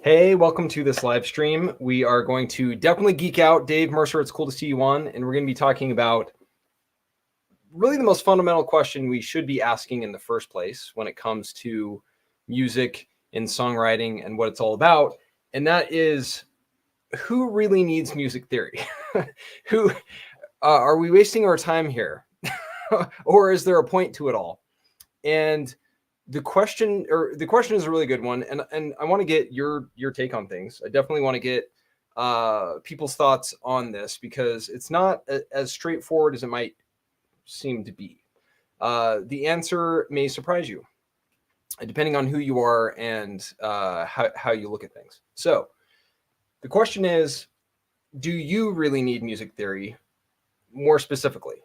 Hey, welcome to this live stream. We are going to definitely geek out. Dave Mercer, it's cool to see you on. And we're going to be talking about really the most fundamental question we should be asking in the first place when it comes to music and songwriting and what it's all about. And that is, who really needs music theory? Who are we wasting our time here? Or is there a point to it all? And the question is a really good one, and I want to get your take on things. I definitely want to get people's thoughts on this because it's not as straightforward as it might seem to be. The answer may surprise you, depending on who you are and how you look at things. So the question is, do you really need music theory more specifically?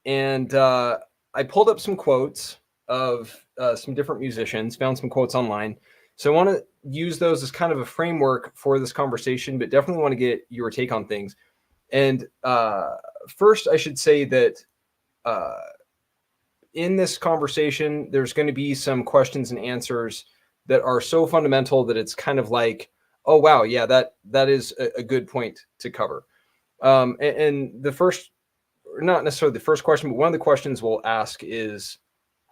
And I pulled up some quotes of some different musicians, found some quotes online. So I want to use those as kind of a framework for this conversation, but definitely want to get your take on things. And first, I should say that in this conversation, there's going to be some questions and answers that are so fundamental that it's kind of like, oh, wow, yeah, that is a good point to cover. And the first, not necessarily the first question, but one of the questions we'll ask is,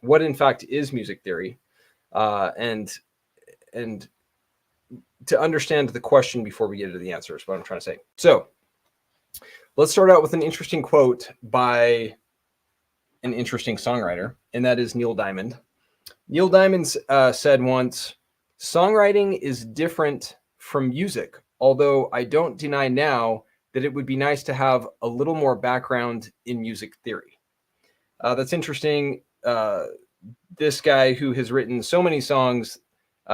what in fact is music theory? And to understand the question before we get into the answer is what I'm trying to say. So let's start out with an interesting quote by an interesting songwriter, and that is Neil Diamond. Neil Diamond said once, "Songwriting is different from music, although I don't deny now that it would be nice to have a little more background in music theory." That's interesting. This guy who has written so many songs,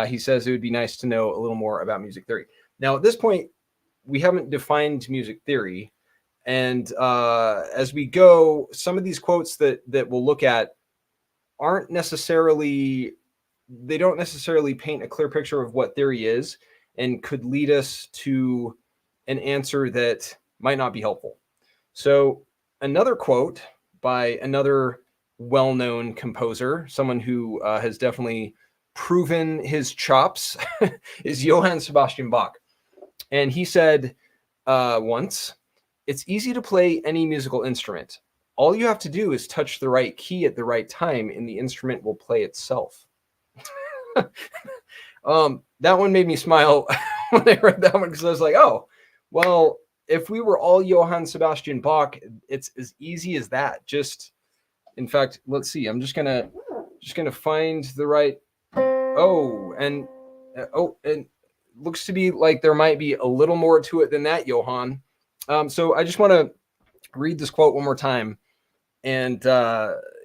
he says it would be nice to know a little more about music theory. Now, at this point, we haven't defined music theory. And as we go, some of these quotes that we'll look at don't necessarily paint a clear picture of what theory is and could lead us to an answer that might not be helpful. So another quote by another well-known composer, someone who has definitely proven his chops, is Johann Sebastian Bach. And he said once, "It's easy to play any musical instrument. All you have to do is touch the right key at the right time and the instrument will play itself." That one made me smile when I read that one because I was like, oh, well, if we were all Johann Sebastian Bach, it's as easy as that. Just, in fact, let's see. I'm just gonna find the right. Oh, and looks to be like there might be a little more to it than that, Johann. So I just want to read this quote one more time, and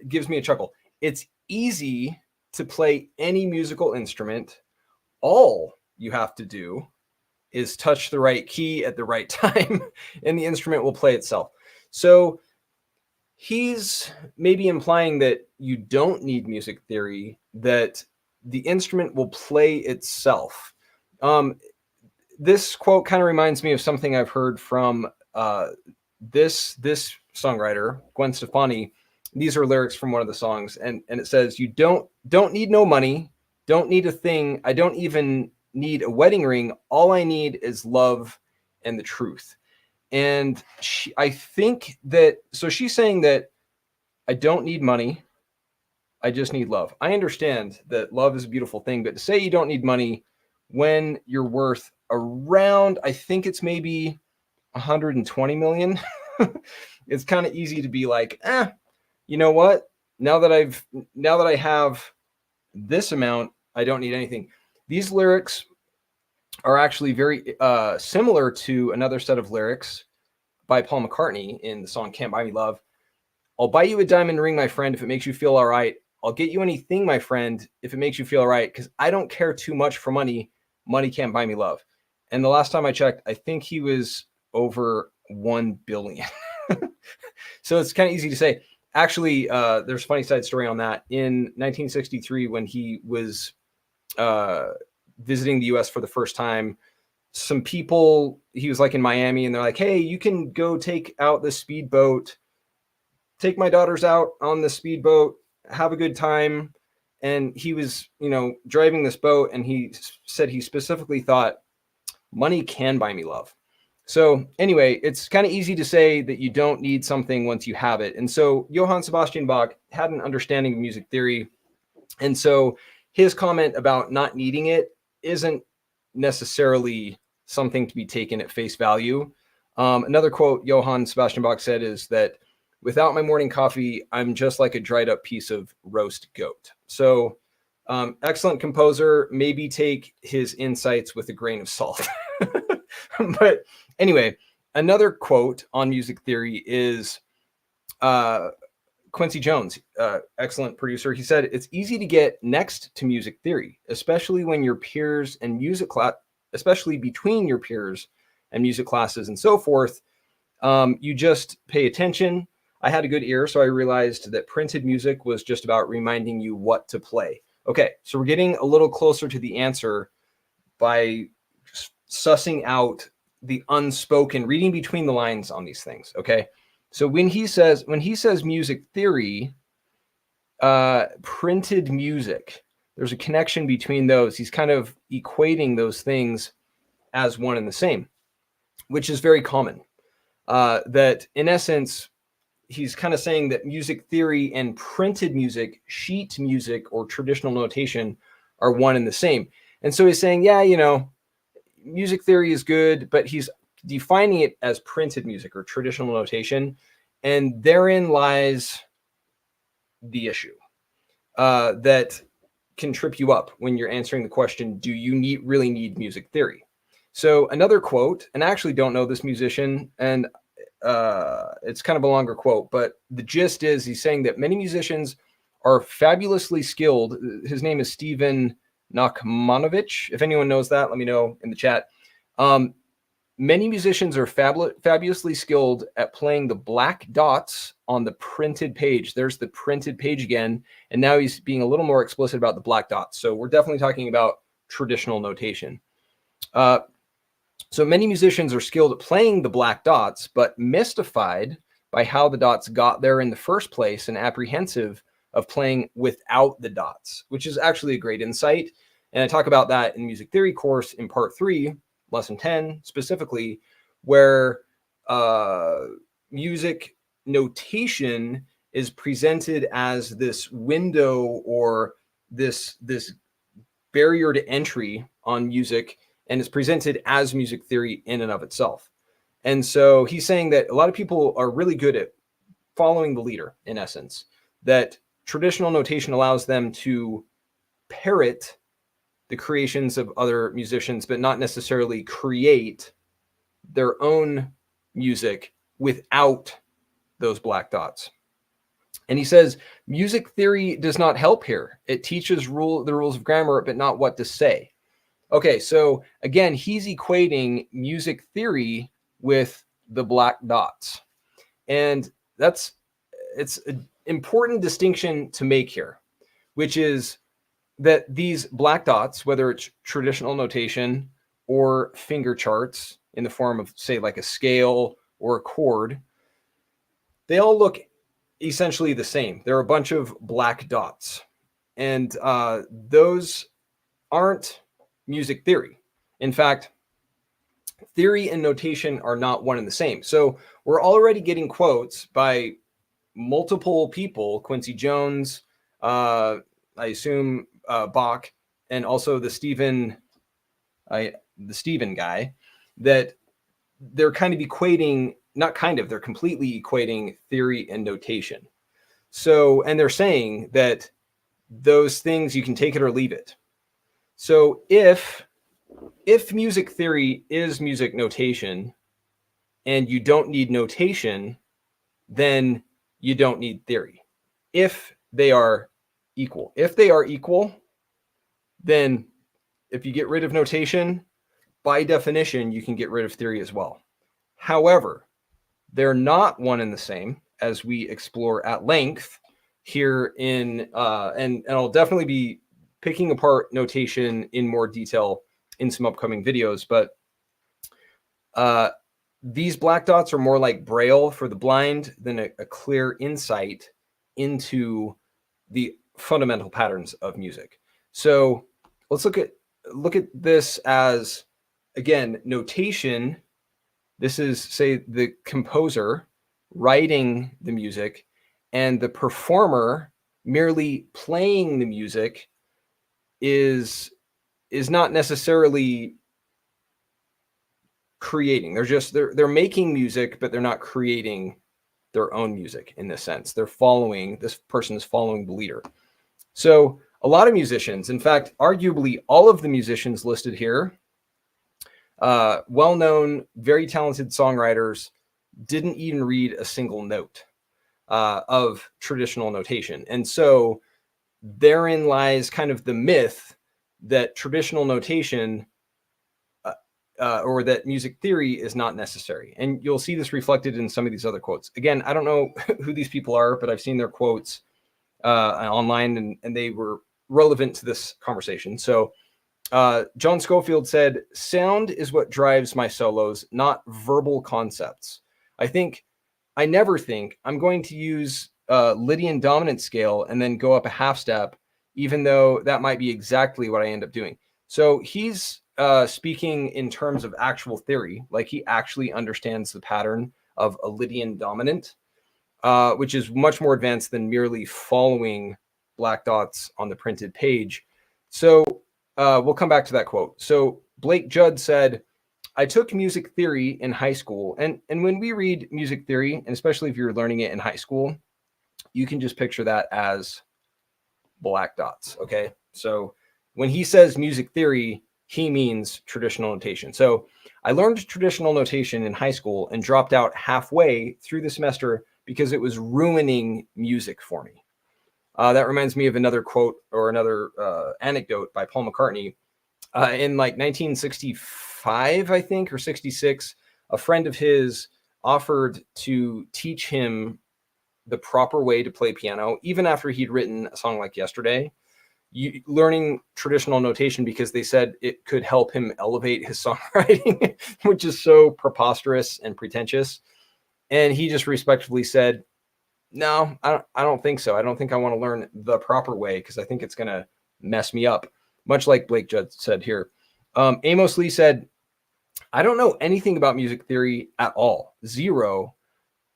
gives me a chuckle. "It's easy to play any musical instrument. All you have to do is touch the right key at the right time, and the instrument will play itself." So he's maybe implying that you don't need music theory, that the instrument will play itself. This quote kind of reminds me of something I've heard from this songwriter, Gwen Stefani. These are lyrics from one of the songs, and it says, "You don't need no money, don't need a thing. I don't even need a wedding ring. All I need is love and the truth." And I think that, so she's saying that I don't need money, I just need love. I understand that love is a beautiful thing, but to say you don't need money when you're worth around, I think it's maybe 120 million, it's kind of easy to be like, you know what? Now that I have this amount, I don't need anything. These lyrics are actually very similar to another set of lyrics by Paul McCartney in the song "Can't Buy Me Love." "I'll buy you a diamond ring, my friend, if it makes you feel all right. I'll get you anything, my friend, if it makes you feel all right, because I don't care too much for money. Money can't buy me love." And the last time I checked, I think he was over 1 billion. So it's kind of easy to say. Actually, there's a funny side story on that. In 1963, when he was visiting the US for the first time, some people, he was like in Miami, and they're like, "Hey, you can go take out the speedboat, take my daughters out on the speedboat, have a good time." and he was, driving this boat, and he said he specifically thought money can buy me love. So anyway, it's kind of easy to say that you don't need something once you have it. And so Johann Sebastian Bach had an understanding of music theory. And so his comment about not needing it isn't necessarily something to be taken at face value. Another quote Johann Sebastian Bach said is that, "Without my morning coffee, I'm just like a dried up piece of roast goat." So excellent composer, maybe take his insights with a grain of salt. But anyway, another quote on music theory is Quincy Jones, excellent producer. He said, "It's easy to get next to music theory, especially when your peers and music class, especially between your peers and music classes and so forth. You just pay attention. I had a good ear, so I realized that printed music was just about reminding you what to play." Okay, so we're getting a little closer to the answer by sussing out the unspoken, reading between the lines on these things. Okay, so when he says music theory, printed music, there's a connection between those. He's kind of equating those things as one and the same, which is very common. That in essence, he's kind of saying that music theory and printed music, sheet music, or traditional notation are one and the same. And so he's saying, yeah, music theory is good, but he's defining it as printed music or traditional notation. And therein lies the issue that can trip you up when you're answering the question, do you really need music theory? So another quote, and I actually don't know this musician, and it's kind of a longer quote, but the gist is he's saying that many musicians are fabulously skilled. His name is Stephen Nachmanovitch. If anyone knows that, let me know in the chat. Many musicians are fabulously skilled at playing the black dots on the printed page. There's the printed page again. And now he's being a little more explicit about the black dots. So we're definitely talking about traditional notation. So many musicians are skilled at playing the black dots, but mystified by how the dots got there in the first place and apprehensive of playing without the dots, which is actually a great insight. And I talk about that in music theory course in part 3, lesson 10 specifically, where music notation is presented as this window or this barrier to entry on music, and it's presented as music theory in and of itself. And so he's saying that a lot of people are really good at following the leader, in essence, that traditional notation allows them to parrot the creations of other musicians, but not necessarily create their own music without those black dots. And he says, music theory does not help here. It teaches the rules of grammar, but not what to say. Okay, so again, he's equating music theory with the black dots. And it's an important distinction to make here, which is that these black dots, whether it's traditional notation or finger charts in the form of, say, like a scale or a chord, they all look essentially the same. They're a bunch of black dots. And those aren't music theory. In fact, theory and notation are not one and the same. So we're already getting quotes by multiple people, Quincy Jones, I assume Bach, and also the Stephen guy, that they're kind of equating, they're completely equating theory and notation. So, and they're saying that those things, you can take it or leave it. So if music theory is music notation and you don't need notation, then you don't need theory. If they are equal. If they are equal, then if you get rid of notation, by definition, you can get rid of theory as well. However, they're not one and the same, as we explore at length here in, and I'll definitely be picking apart notation in more detail in some upcoming videos, but these black dots are more like Braille for the blind than a clear insight into the fundamental patterns of music. So let's look at this as, again, notation. This is, say, the composer writing the music, and the performer merely playing the music is not necessarily creating. They're making music, but they're not creating their own music in this sense. This person is following the leader. So a lot of musicians, in fact, arguably all of the musicians listed here, well-known, very talented songwriters, didn't even read a single note of traditional notation. And so therein lies kind of the myth that traditional notation or that music theory is not necessary. And you'll see this reflected in some of these other quotes. Again, I don't know who these people are, but I've seen their quotes online, and they were relevant to this conversation. So John Scofield said, "Sound is what drives my solos, not verbal concepts. I never think I'm going to use Lydian dominant scale and then go up a half step, even though that might be exactly what I end up doing." So he's speaking in terms of actual theory, like he actually understands the pattern of a Lydian dominant, which is much more advanced than merely following black dots on the printed page. So we'll come back to that quote. So Blake Judd said, "I took music theory in high school." And when we read music theory, and especially if you're learning it in high school, you can just picture that as black dots. Okay. So when he says music theory, he means traditional notation. So I learned traditional notation in high school and dropped out halfway through the semester because it was ruining music for me. That reminds me of another quote or another anecdote by Paul McCartney. In like 1965, I think, or 66, a friend of his offered to teach him the proper way to play piano, even after he'd written a song like Yesterday, learning traditional notation because they said it could help him elevate his songwriting, which is so preposterous and pretentious. And he just respectfully said, "No, I don't think so. I don't think I want to learn the proper way because I think it's going to mess me up," much like Blake Judd said here. Amos Lee said, "I don't know anything about music theory at all, zero,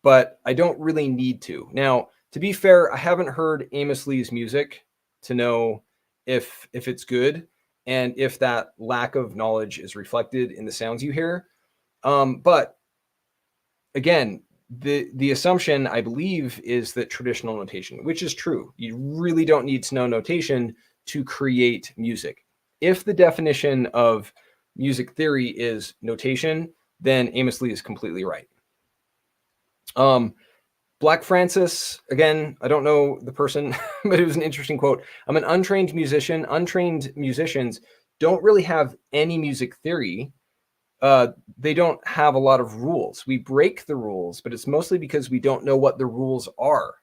but I don't really need to." Now, to be fair, I haven't heard Amos Lee's music to know if it's good and if that lack of knowledge is reflected in the sounds you hear. But again, the assumption, I believe, is that traditional notation, which is true. You really don't need to know notation to create music. If the definition of music theory is notation, then Amos Lee is completely right. Black Francis, again, I don't know the person, but it was an interesting quote. "I'm an untrained musician. Untrained musicians don't really have any music theory. They don't have a lot of rules. We break the rules, but it's mostly because we don't know what the rules are.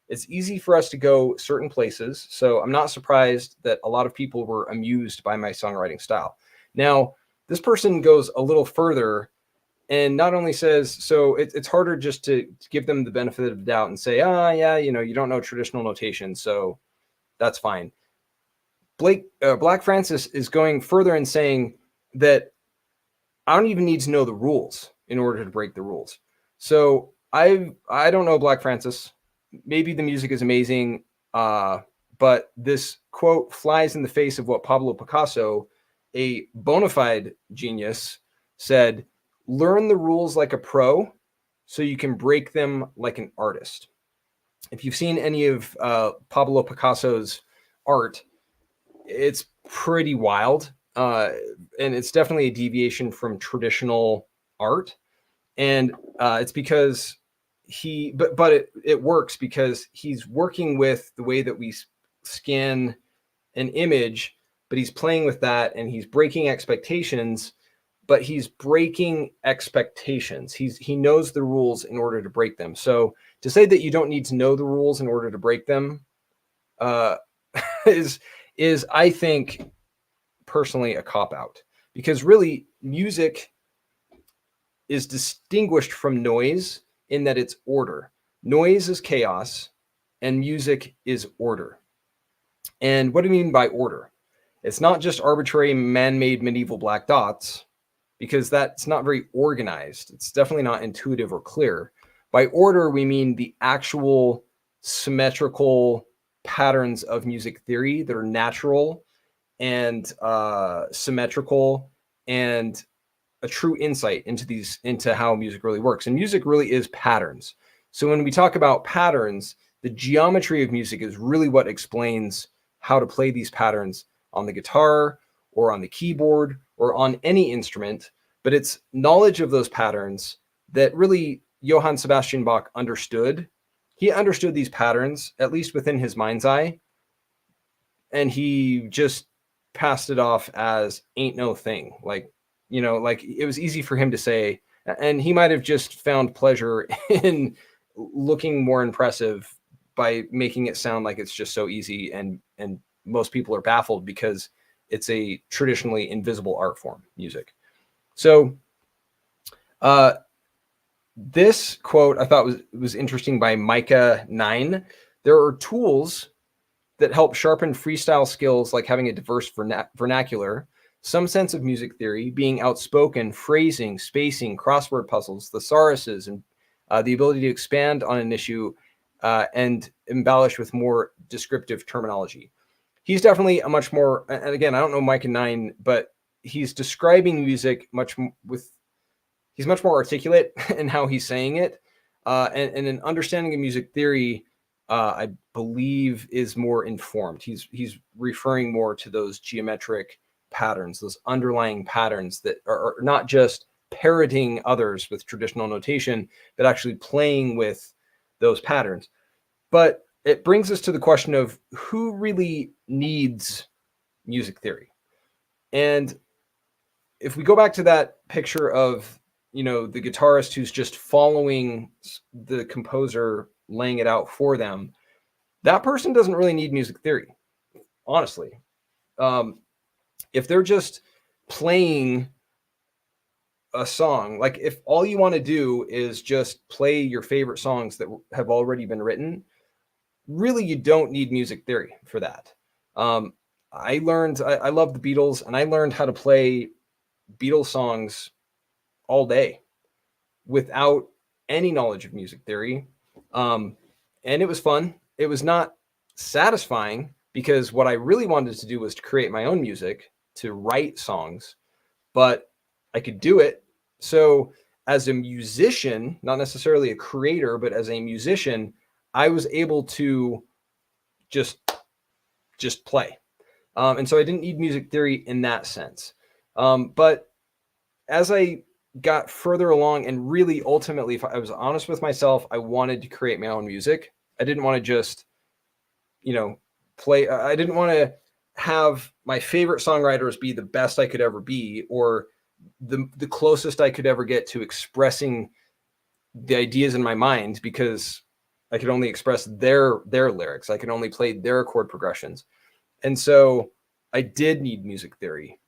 It's easy for us to go certain places, so I'm not surprised that a lot of people were amused by my songwriting style." Now, this person goes a little further and not only says, so it's harder just to give them the benefit of the doubt and say, yeah, you don't know traditional notation, so that's fine. Black Francis is going further and saying that I don't even need to know the rules in order to break the rules. So I don't know Black Francis. Maybe the music is amazing, but this quote flies in the face of what Pablo Picasso, a bona fide genius, said: "Learn the rules like a pro so you can break them like an artist." If you've seen any of Pablo Picasso's art, it's pretty wild. And it's definitely a deviation from traditional art. And it's because it works because he's working with the way that we scan an image, but he's playing with that and he's breaking expectations, but he's breaking expectations. He knows the rules in order to break them. So to say that you don't need to know the rules in order to break them is I think personally a cop-out, because really music is distinguished from noise in that it's order. Noise is chaos and music is order. And what do we mean by order? It's not just arbitrary man-made medieval black dots, because that's not very organized. It's definitely not intuitive or clear. By order, we mean the actual symmetrical patterns of music theory that are natural and symmetrical, and a true insight into how music really works. And music really is patterns. So when we talk about patterns, the geometry of music is really what explains how to play these patterns on the guitar or on the keyboard or on any instrument. But it's knowledge of those patterns that really Johann Sebastian Bach understood. He understood these patterns, at least within his mind's eye, and he just passed it off as ain't no thing. Like it was easy for him to say, and he might have just found pleasure in looking more impressive by making it sound like it's just so easy, and most people are baffled because it's a traditionally invisible art form, music. So this quote I thought was interesting by Myka 9. There are tools that help sharpen freestyle skills, like having a diverse vernacular, some sense of music theory, being outspoken, phrasing, spacing, crossword puzzles, thesauruses, and the ability to expand on an issue and embellish with more descriptive terminology. He's definitely a much more, and again, I don't know Myka 9, but he's describing music he's much more articulate in how he's saying it. And an understanding of music theory, I believe, is more informed. He's referring more to those geometric patterns, those underlying patterns that are not just parroting others with traditional notation, but actually playing with those patterns. But it brings us to the question of who really needs music theory. And if we go back to that picture of, the guitarist who's just following the composer laying it out for them, that person doesn't really need music theory, honestly. If they're just playing a song, like if all you want to do is just play your favorite songs that have already been written, really you don't need music theory for that. I love the Beatles, and I learned how to play Beatles songs all day without any knowledge of music theory. And it was fun. It was not satisfying, because what I really wanted to do was to create my own music, to write songs, but I could do it. So as a musician, not necessarily a creator, but as a musician, I was able to just play. And so I didn't need music theory in that sense. But as I got further along, and really ultimately, if I was honest with myself, I wanted to create my own music. I didn't want to just, play. I didn't want to have my favorite songwriters be the best I could ever be, or the closest I could ever get to expressing the ideas in my mind, because I could only express their lyrics. I could only play their chord progressions. And so I did need music theory.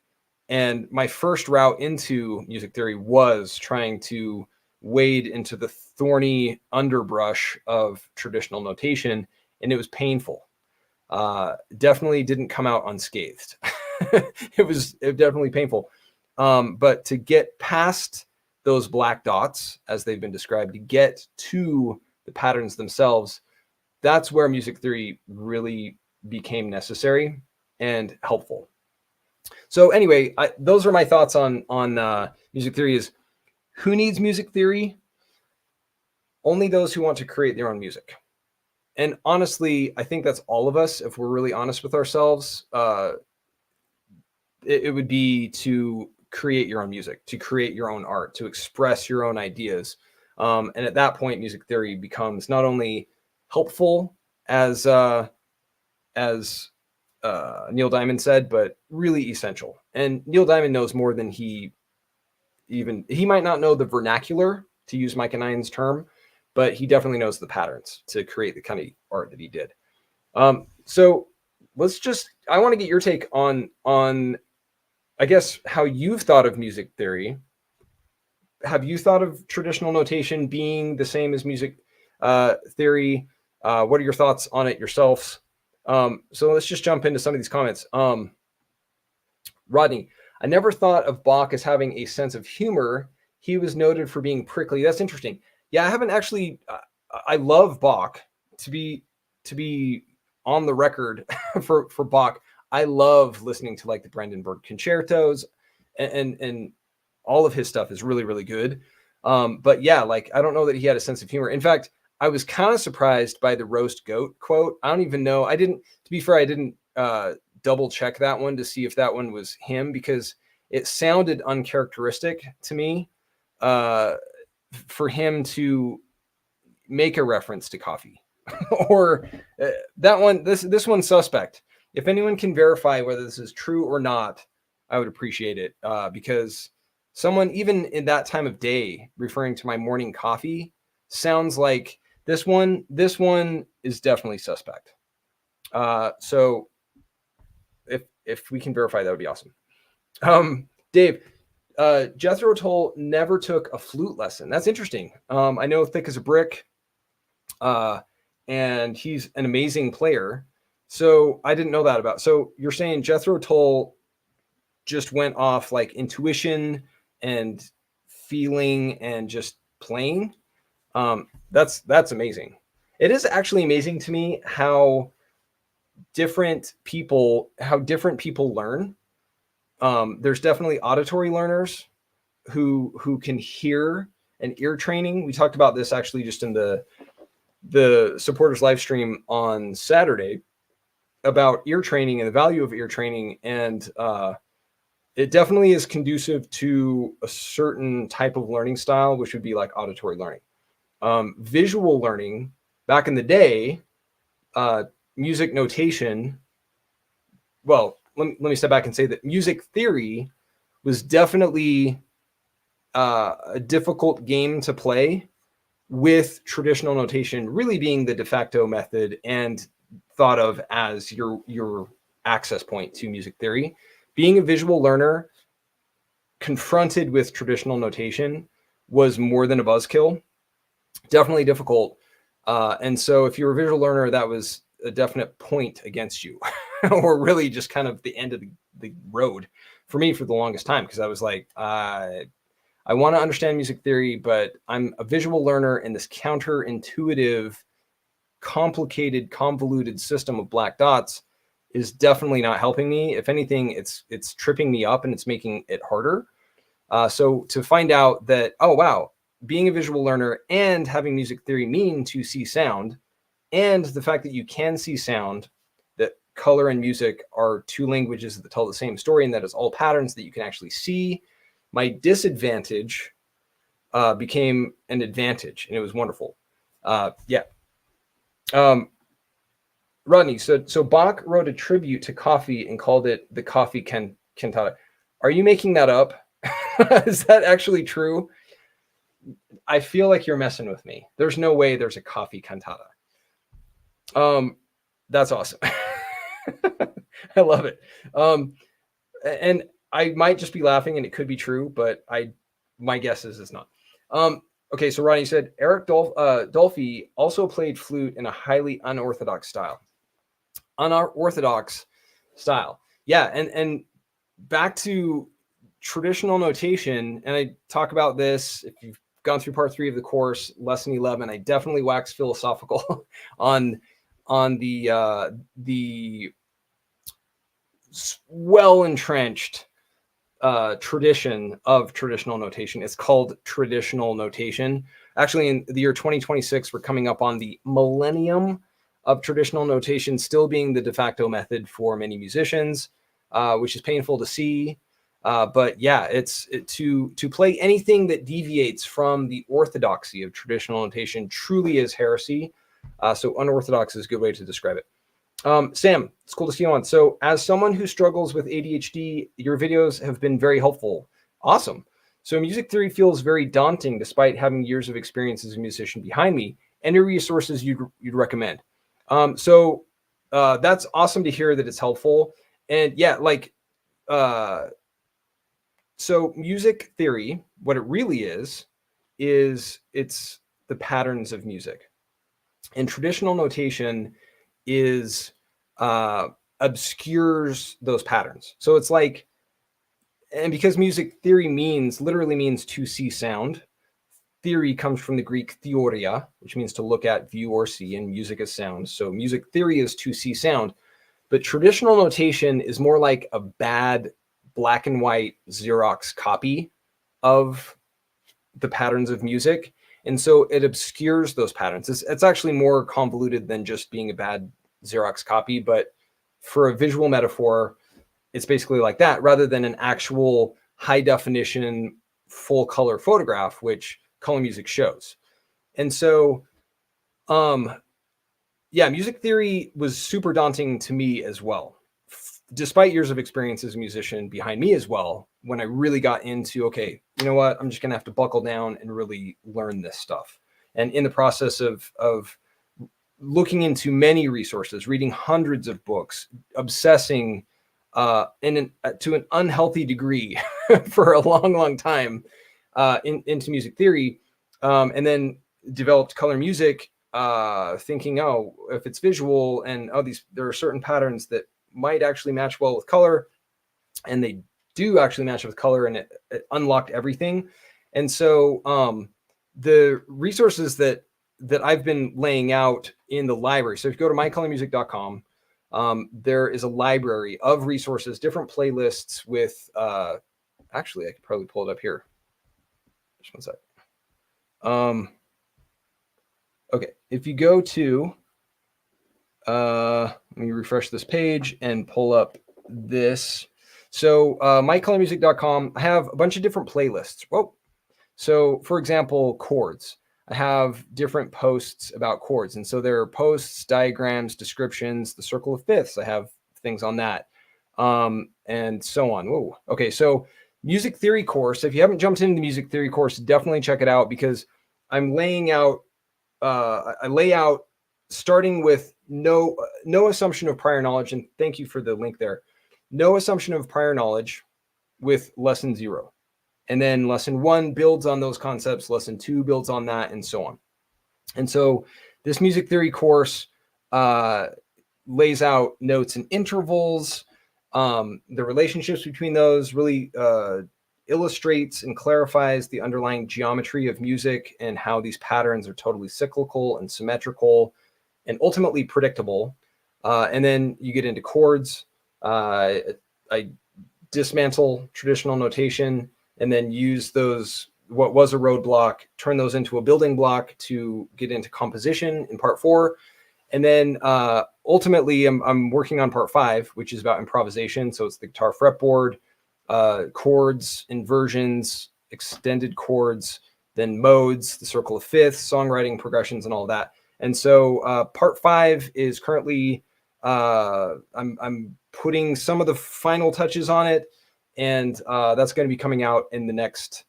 And my first route into music theory was trying to wade into the thorny underbrush of traditional notation, and it was painful. Definitely didn't come out unscathed. It was definitely painful. But to get past those black dots, as they've been described, to get to the patterns themselves, that's where music theory really became necessary and helpful. So anyway, those are my thoughts on music theory. Is who needs music theory? Only those who want to create their own music. And honestly, I think that's all of us. If we're really honest with ourselves, it would be to create your own music, to create your own art, to express your own ideas. And at that point, music theory becomes not only helpful, as Neil Diamond said, but really essential. And Neil Diamond knows more than he might not know the vernacular, to use Myka 9's term, but he definitely knows the patterns to create the kind of art that he did. So I want to get your take on, I guess, how you've thought of music theory. Have you thought of traditional notation being the same as music theory? What are your thoughts on it yourselves? So let's just jump into some of these comments. Rodney, I never thought of Bach as having a sense of humor. He was noted for being prickly. That's interesting. Yeah, I haven't actually. I love Bach. To be on the record for Bach, I love listening to like the Brandenburg concertos, and all of his stuff is really really good. But yeah, like I don't know that he had a sense of humor. In fact, I was kind of surprised by the roast goat quote. I don't even know. I didn't. To be fair, I didn't double check that one to see if that one was him because it sounded uncharacteristic to me for him to make a reference to coffee or that one. This one's suspect. If anyone can verify whether this is true or not, I would appreciate it because someone even in that time of day referring to my morning coffee sounds like this one. This one is definitely suspect. So if we can verify, that would be awesome. Dave, Jethro Tull never took a flute lesson. That's interesting. I know Thick as a Brick, and he's an amazing player. So I didn't know that about. So you're saying Jethro Tull just went off like intuition and feeling and just playing. That's amazing. It is actually amazing to me how different people learn. There's definitely auditory learners who can hear and ear training. We talked about this actually just in the supporters live stream on Saturday about ear training and the value of ear training. And it definitely is conducive to a certain type of learning style, which would be like auditory learning. Visual learning back in the day, music notation. Well, let me step back and say that music theory was definitely a difficult game to play, with traditional notation really being the de facto method and thought of as your access point to music theory. Being a visual learner confronted with traditional notation was more than a buzzkill. Definitely difficult. And so if you're a visual learner, that was a definite point against you or really just kind of the end of the road for me for the longest time. Cause I was like, I want to understand music theory, but I'm a visual learner in this counterintuitive, complicated, convoluted system of black dots is definitely not helping me. If anything, it's tripping me up and it's making it harder. So to find out that, oh, wow, being a visual learner and having music theory mean to see sound, and the fact that you can see sound, that color and music are two languages that tell the same story, and that it's all patterns that you can actually see. My disadvantage became an advantage, and it was wonderful. Yeah. Rodney, so Bach wrote a tribute to coffee and called it the Coffee Cantata. Are you making that up? Is that actually true? I feel like you're messing with me. There's no way there's a coffee cantata. That's awesome. I love it. And I might just be laughing and it could be true, but my guess is it's not. Okay, so Ronnie said Eric Dolphy also played flute in a highly unorthodox style. Unorthodox style. Yeah, and back to traditional notation, and I talk about this if you've gone through part 3 of the course, lesson 11. I definitely wax philosophical on the well entrenched tradition of traditional notation. It's called traditional notation. Actually, in the year 2026, we're coming up on the millennium of traditional notation still being the de facto method for many musicians, which is painful to see. But yeah, to play anything that deviates from the orthodoxy of traditional notation truly is heresy. So unorthodox is a good way to describe it. Sam, it's cool to see you on. So as someone who struggles with ADHD, your videos have been very helpful. Awesome. So music theory feels very daunting despite having years of experience as a musician behind me. Any resources you'd recommend? So that's awesome to hear that it's helpful. And yeah, like, so music theory, what it really is it's the patterns of music. And traditional notation is obscures those patterns. So it's like, and because music theory literally means to see sound. Theory comes from the Greek theoria, which means to look at, view, or see, and music is sound. So music theory is to see sound. But traditional notation is more like a bad black and white Xerox copy of the patterns of music. And so it obscures those patterns. It's actually more convoluted than just being a bad Xerox copy. But for a visual metaphor, it's basically like that, rather than an actual high definition, full color photograph, which color music shows. And so, yeah, music theory was super daunting to me as well, despite years of experience as a musician behind me as well. When I really got into, okay, you know what, I'm just going to have to buckle down and really learn this stuff. And in the process of looking into many resources, reading hundreds of books, obsessing to an unhealthy degree for a long time into music theory, and then developed color music, thinking, oh, if it's visual and there are certain patterns that might actually match well with color, and they do actually match with color, and it unlocked everything. And so the resources that I've been laying out in the library. So if you go to mycolormusic.com, there is a library of resources, different playlists with, actually, I could probably pull it up here. Just one sec. Okay, if you go to, let me refresh this page and pull up this. So mycolormusic.com, I have a bunch of different playlists. Whoa. So for example, chords. I have different posts about chords. And so there are posts, diagrams, descriptions, the circle of fifths. I have things on that, and so on. Whoa. Okay, so music theory course. If you haven't jumped into the music theory course, definitely check it out, because I'm laying out, I lay out starting with no assumption of prior knowledge. And thank you for the link there. No assumption of prior knowledge with lesson 0. And then lesson 1 builds on those concepts. Lesson 2 builds on that, and so on. And so this music theory course lays out notes and intervals. The relationships between those really illustrates and clarifies the underlying geometry of music and how these patterns are totally cyclical and symmetrical and ultimately predictable. And then you get into chords. I dismantle traditional notation and then use those, what was a roadblock, turn those into a building block to get into composition in part 4. And then ultimately I'm working on part 5, which is about improvisation. So it's the guitar fretboard, chords, inversions, extended chords, then modes, the circle of fifths, songwriting, progressions, and all of that. And so part 5 is currently, I'm putting some of the final touches on it, and that's going to be coming out in the next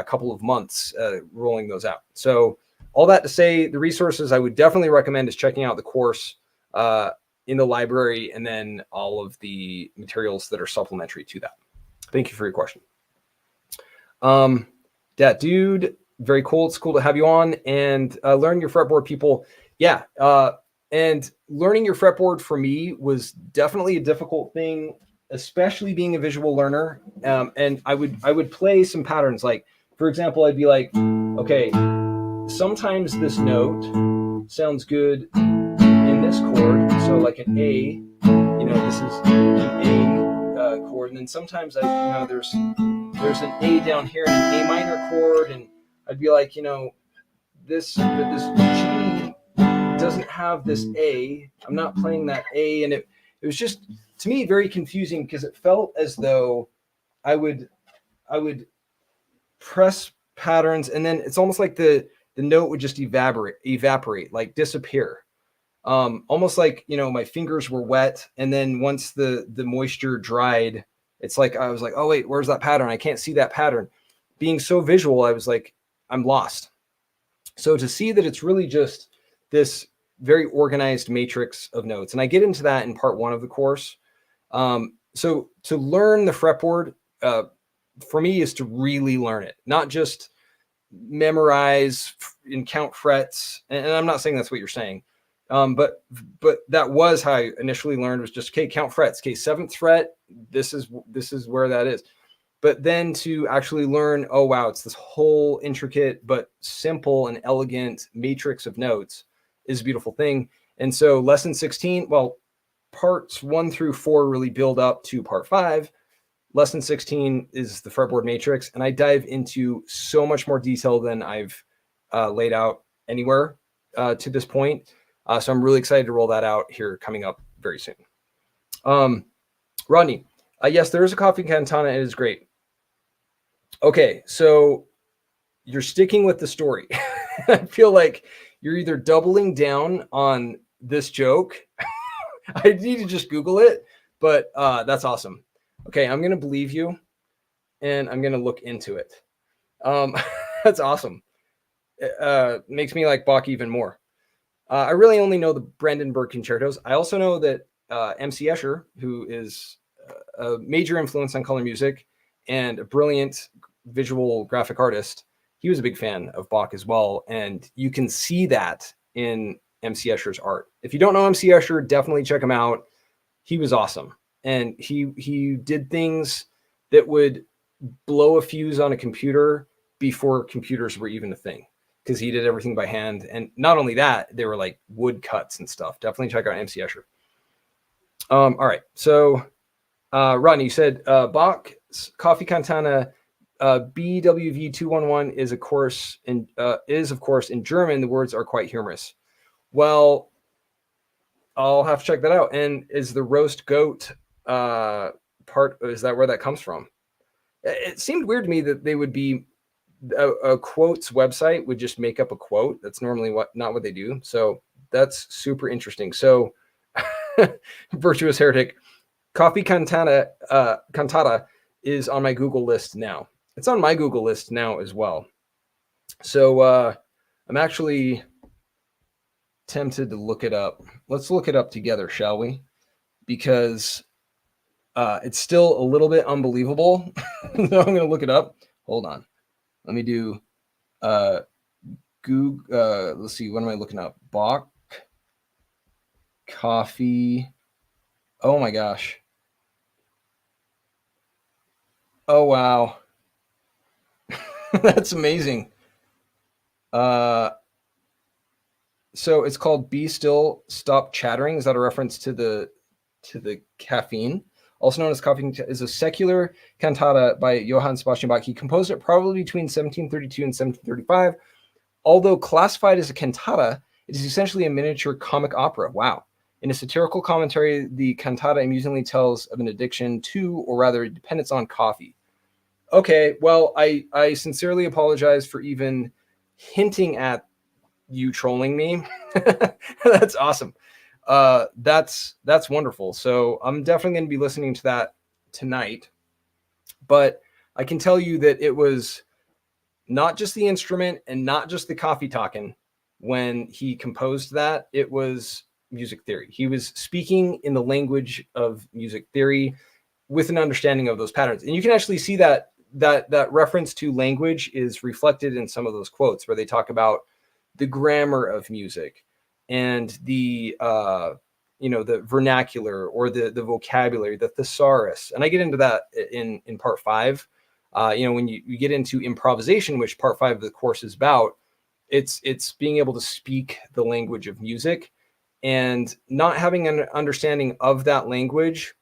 couple of months, rolling those out. So all that to say, the resources I would definitely recommend is checking out the course in the library, and then all of the materials that are supplementary to that. Thank you for your question. Dat Dude, very cool. It's cool to have you on. And learn your fretboard, people. Yeah. And learning your fretboard for me was definitely a difficult thing, especially being a visual learner. And I would play some patterns. Like, for example, I'd be like, okay, sometimes this note sounds good in this chord. So like an A, this is an A chord. And then sometimes there's an A down here and an A minor chord. And I'd be like, this G doesn't have this A. I'm not playing that A. And it was just, to me, very confusing, because it felt as though I would press patterns, and then it's almost like the note would just evaporate, like disappear. Almost like, my fingers were wet, and then once the moisture dried, it's like I was like, oh wait, where's that pattern? I can't see that pattern. Being so visual, I was like, I'm lost. So to see that it's really just this very organized matrix of notes, and I get into that in part 1 of the course. So to learn the fretboard, for me, is to really learn it, not just memorize and count frets. And I'm not saying that's what you're saying, But that was how I initially learned, was just, okay, count frets. Okay, seventh fret. This is where that is. But then to actually learn, oh wow, it's this whole intricate but simple and elegant matrix of notes is a beautiful thing. And so lesson 16, well, parts 1 through 4 really build up to part 5. Lesson 16 is the fretboard matrix, and I dive into so much more detail than I've laid out anywhere to this point. So I'm really excited to roll that out here coming up very soon. Rodney, yes, there is a coffee cantata. It is great. Okay, so you're sticking with the story. I feel like you're either doubling down on this joke. I need to just Google it, but that's awesome. Okay, I'm going to believe you, and I'm going to look into it. That's awesome. It makes me like Bach even more. I really only know the Brandenburg concertos. I also know that MC Escher, who is a major influence on color music and a brilliant visual graphic artist, he was a big fan of Bach as well. And you can see that in MC Escher's art. If you don't know MC Escher, definitely check him out. He was awesome. And he did things that would blow a fuse on a computer before computers were even a thing, because he did everything by hand. And not only that, they were like wood cuts and stuff. Definitely check out MC Escher. All right. So, Rodney, you said Bach's Coffee Cantata BWV 211 is of course in German. The words are quite humorous. Well, I'll have to check that out. And is the roast goat part, is that where that comes from? It seemed weird to me that they would be a quotes website would just make up a quote. That's normally not what they do. So that's super interesting. So Virtuous Heretic, Coffee Cantata is on my Google list now. It's on my Google list now as well. So I'm actually tempted to look it up. Let's look it up together, shall we? Because it's still a little bit unbelievable. So I'm going to look it up. Hold on. Let me do Google. Let's see. What am I looking up? Bach coffee. Oh my gosh. Oh wow. That's amazing. So it's called Be Still, Stop Chattering. Is that a reference to the caffeine? Also known as Coffee, is a secular cantata by Johann Sebastian Bach. He composed it probably between 1732 and 1735. Although classified as a cantata, it is essentially a miniature comic opera. Wow. In a satirical commentary, the cantata amusingly tells of an addiction to, or rather a dependence on, coffee. Okay, well, I sincerely apologize for even hinting at you trolling me. That's awesome. That's wonderful. So I'm definitely going to be listening to that tonight. But I can tell you that it was not just the instrument and not just the coffee talking when he composed that. It was music theory. He was speaking in the language of music theory with an understanding of those patterns. And you can actually see that reference to language is reflected in some of those quotes where they talk about the grammar of music and the the vernacular or the vocabulary, the thesaurus. And I get into that in part 5. When you get into improvisation, which part 5 of the course is about, it's being able to speak the language of music, and not having an understanding of that language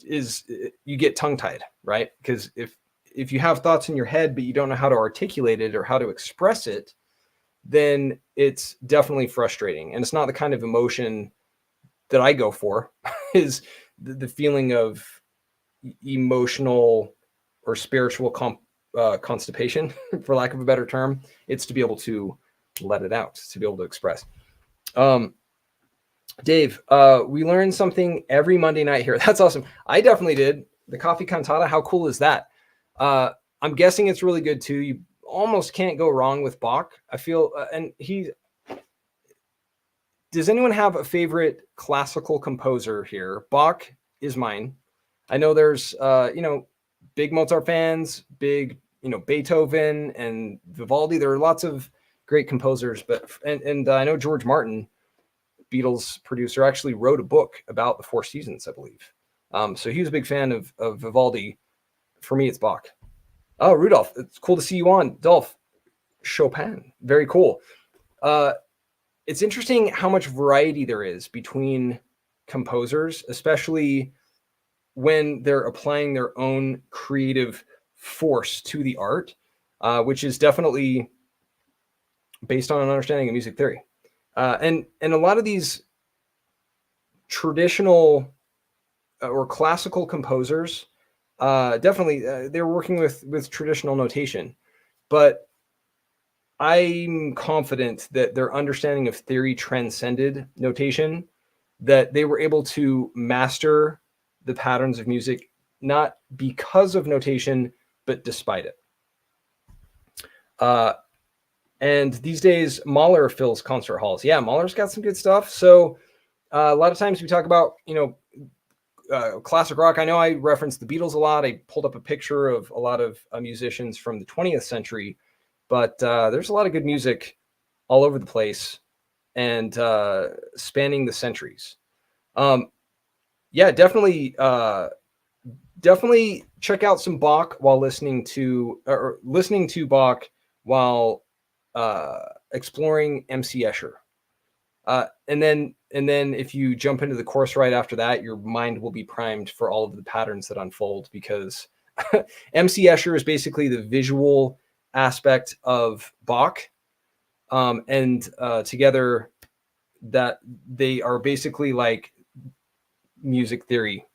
is, you get tongue-tied, right? Because if you have thoughts in your head but you don't know how to articulate it or how to express it, then it's definitely frustrating. And it's not the kind of emotion that I go for, is the feeling of emotional or spiritual constipation, for lack of a better term. It's to be able to let it out, to be able to express. Dave, we learn something every Monday night here. That's awesome. I definitely did. The coffee cantata, how cool is that? I'm guessing it's really good too. You almost can't go wrong with Bach, I feel. Does anyone have a favorite classical composer here? Bach is mine. I know there's, big Mozart fans, big, Beethoven and Vivaldi. There are lots of great composers, but I know George Martin Beatles producer, actually wrote a book about the Four Seasons, I believe. So he was a big fan of Vivaldi. For me, it's Bach. Oh, Rudolph, it's cool to see you on. Dolph, Chopin, very cool. It's interesting how much variety there is between composers, especially when they're applying their own creative force to the art, which is definitely based on an understanding of music theory. And a lot of these traditional or classical composers, definitely they're working with traditional notation, but I'm confident that their understanding of theory transcended notation, that they were able to master the patterns of music, not because of notation, but despite it. And these days, Mahler fills concert halls. Yeah, Mahler's got some good stuff. So a lot of times we talk about, classic rock. I know I referenced the Beatles a lot. I pulled up a picture of a lot of musicians from the 20th century, but there's a lot of good music all over the place and spanning the centuries. Yeah, definitely check out some Bach while listening to Bach while exploring MC Escher. And then if you jump into the course right after that, your mind will be primed for all of the patterns that unfold, because MC Escher is basically the visual aspect of Bach. And together that they are basically like music theory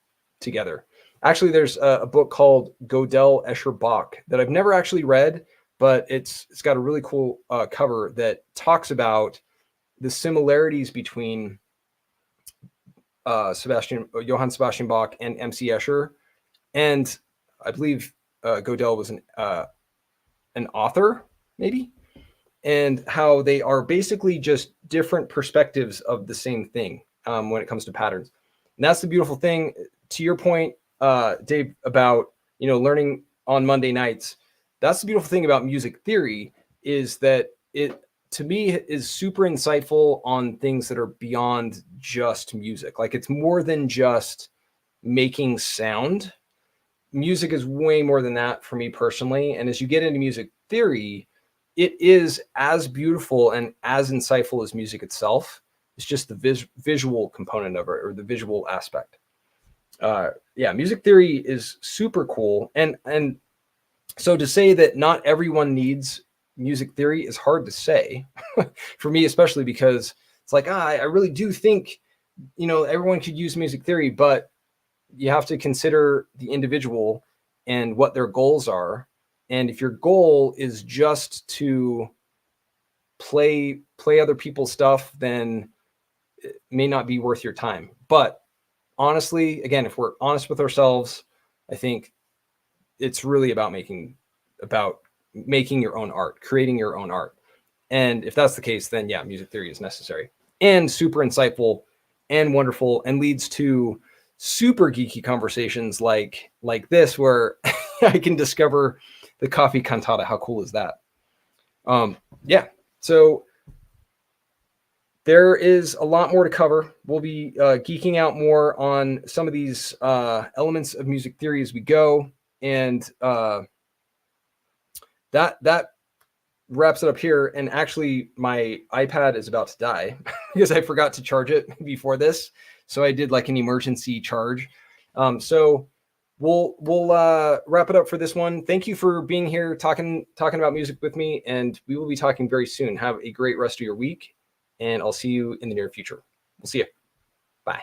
together. Actually, there's a book called Gödel, Escher, Bach that I've never actually read, but it's got a really cool cover that talks about the similarities between Johann Sebastian Bach and MC Escher. And I believe Gödel was an author, maybe, and how they are basically just different perspectives of the same thing when it comes to patterns. And that's the beautiful thing. To your point, Dave, about learning on Monday nights, that's the beautiful thing about music theory, is that it, to me, is super insightful on things that are beyond just music. Like, it's more than just making sound. Music is way more than that for me personally. And as you get into music theory, it is as beautiful and as insightful as music itself. It's just the visual component of it, or the visual aspect. Yeah, music theory is super cool. And so to say that not everyone needs music theory is hard to say for me, especially because it's like, I really do think, everyone could use music theory, but you have to consider the individual and what their goals are. And if your goal is just to play other people's stuff, then it may not be worth your time. But honestly, again, if we're honest with ourselves, I think it's really about making your own art, creating your own art. And if that's the case, then yeah, music theory is necessary and super insightful and wonderful, and leads to super geeky conversations like this, where I can discover the coffee cantata. How cool is that? Yeah. So there is a lot more to cover. We'll be geeking out more on some of these elements of music theory as we go. And that wraps it up here. And actually, my iPad is about to die because I forgot to charge it before this. So I did like an emergency charge. So we'll wrap it up for this one. Thank you for being here, talking about music with me, and we will be talking very soon. Have a great rest of your week, and I'll see you in the near future. We'll see you. Bye.